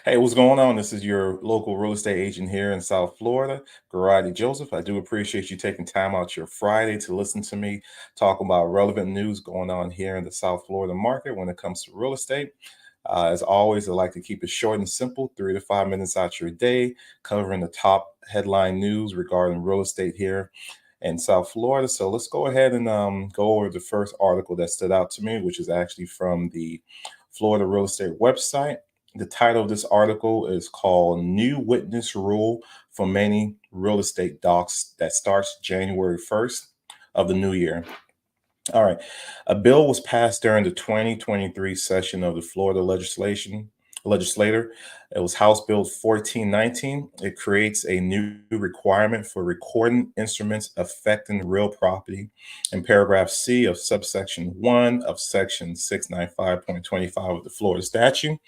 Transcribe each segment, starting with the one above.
Hey, what's going on? This is your local real estate agent here in South Florida, Garadi Joseph. I do appreciate you taking time out your Friday to listen to me talk about relevant news going on here in the South Florida market when it comes to real estate. As always, I like to keep it short and simple, 3 to 5 minutes out your day, covering the top headline news regarding real estate here in South Florida. So let's go ahead and go over the first article that stood out to me, which is actually from the Florida Real Estate website. The title of this article is called New Witness Rule for Many Real Estate Docs that starts January 1st of the new year. All right. A bill was passed during the 2023 session of the Florida legislator. It was House Bill 1419. It creates a new requirement for recording instruments affecting real property in paragraph C of subsection 1 of section 695.25 of the Florida statute.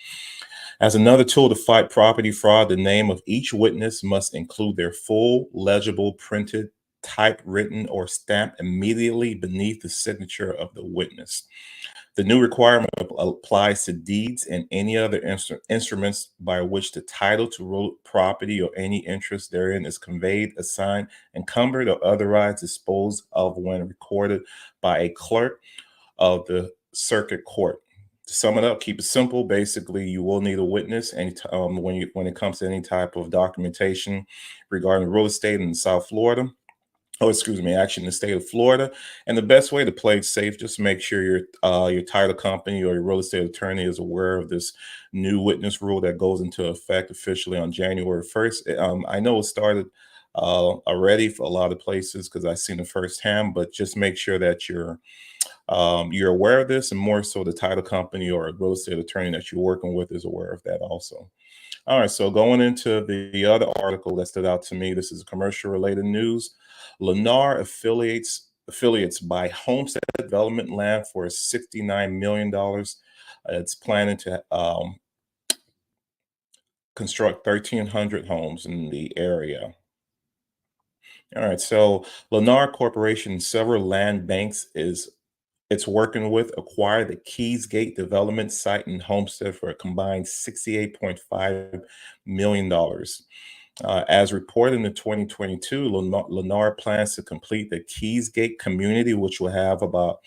As another tool to fight property fraud, the name of each witness must include their full, legible, printed, typewritten, or stamped immediately beneath the signature of the witness. The new requirement applies to deeds and any other instruments by which the title to real property or any interest therein is conveyed, assigned, encumbered, or otherwise disposed of when recorded by a clerk of the circuit court. To sum it up, keep it simple. Basically, you will need a witness when it comes to any type of documentation regarding real estate in South Florida. Oh, excuse me, actually in the state of Florida. And the best way to play it safe, just make sure your title company or your real estate attorney is aware of this new witness rule that goes into effect officially on January 1st. I know it started already for a lot of places because I've seen it firsthand, but just make sure that you're aware of this, and more so the title company or a real estate attorney that you're working with is aware of that also. All right, so going into the other article that stood out to me, this is commercial related news. Lennar affiliates buy homestead development land for $69 million. It's planning to construct 1,300 homes in the area. All right, so Lennar Corporation and several land banks is it's working with acquired the Keys Gate development site in Homestead for a combined $68.5 million. As reported in the 2022, Lennar plans to complete the Keys Gate community, which will have about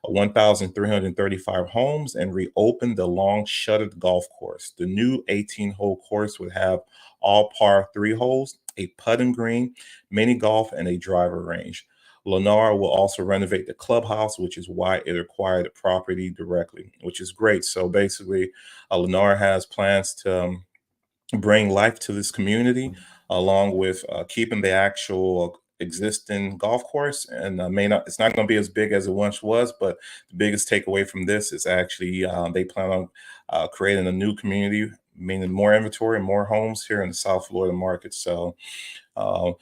1,335 homes, and reopen the long shuttered golf course. The new 18-hole course would have all par 3 holes, a putting green, mini golf, and a driver range. Lennar will also renovate the clubhouse, which is why it acquired the property directly, which is great. So basically, Lennar has plans to bring life to this community, along with keeping the actual existing golf course. And may not, it's not going to be as big as it once was, but the biggest takeaway from this is actually they plan on creating a new community, meaning more inventory and more homes here in the South Florida market. So uh,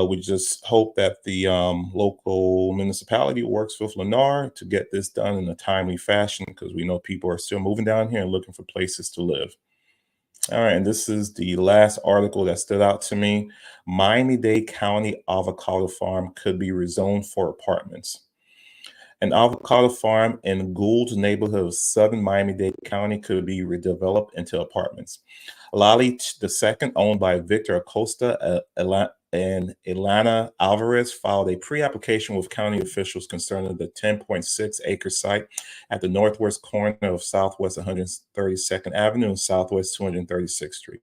we just hope that the local municipality works with Lennar to get this done in a timely fashion, because we know people are still moving down here and looking for places to live. All right, and this is the last article that stood out to me. Miami-Dade County avocado farm could be rezoned for apartments. An avocado farm in Gould's neighborhood of southern Miami-Dade County could be redeveloped into apartments. Lali II, owned by Victor Acosta and Ilana Alvarez, filed a pre-application with county officials concerning the 10.6-acre site at the northwest corner of Southwest 132nd Avenue and Southwest 236th Street.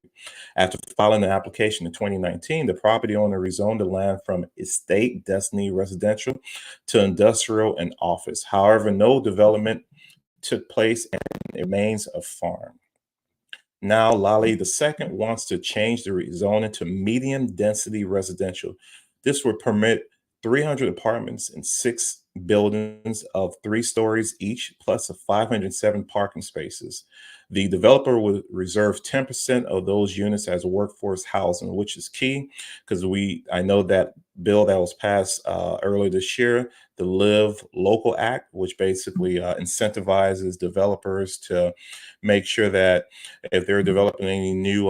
After filing the application in 2019, the property owner rezoned the land from estate Destiny residential to industrial and office. However, no development took place and it remains a farm. Now, Lali II wants to change the zoning to medium density residential. This would permit 300 apartments in 6 buildings of 3 stories each, plus 507 parking spaces. The developer would reserve 10% of those units as workforce housing, which is key because I know that bill that was passed earlier this year, the Live Local Act, which basically incentivizes developers to make sure that if they're developing any new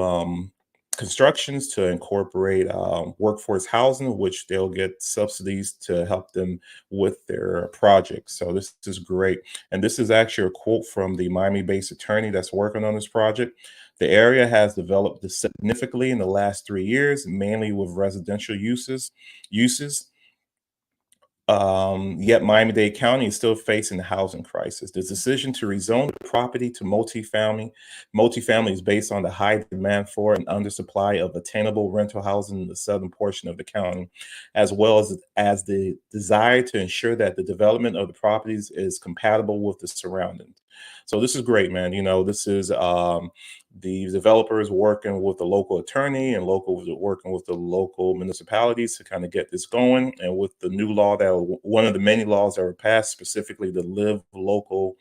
constructions to incorporate workforce housing, which they'll get subsidies to help them with their projects. So this is great. And this is actually a quote from the Miami-based attorney that's working on this project. The area has developed significantly in the last 3 years, mainly with residential uses. Yet Miami-Dade County is still facing the housing crisis. The decision to rezone the property to multifamily is based on the high demand for and undersupply of attainable rental housing in the southern portion of the county, as well as the desire to ensure that the development of the properties is compatible with the surroundings. So this is great, man. This is the developers working with the local attorney and locals working with the local municipalities to kind of get this going. And with the new law one of the many laws that were passed, specifically the Live Local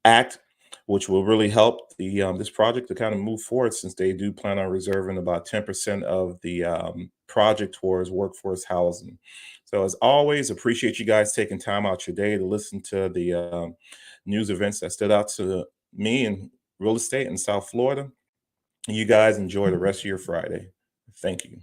Act, which will really help the this project to kind of move forward, since they do plan on reserving about 10% of the project towards workforce housing. So as always, appreciate you guys taking time out your day to listen to the news events that stood out to me in real estate in South Florida. You guys enjoy the rest of your Friday. Thank you.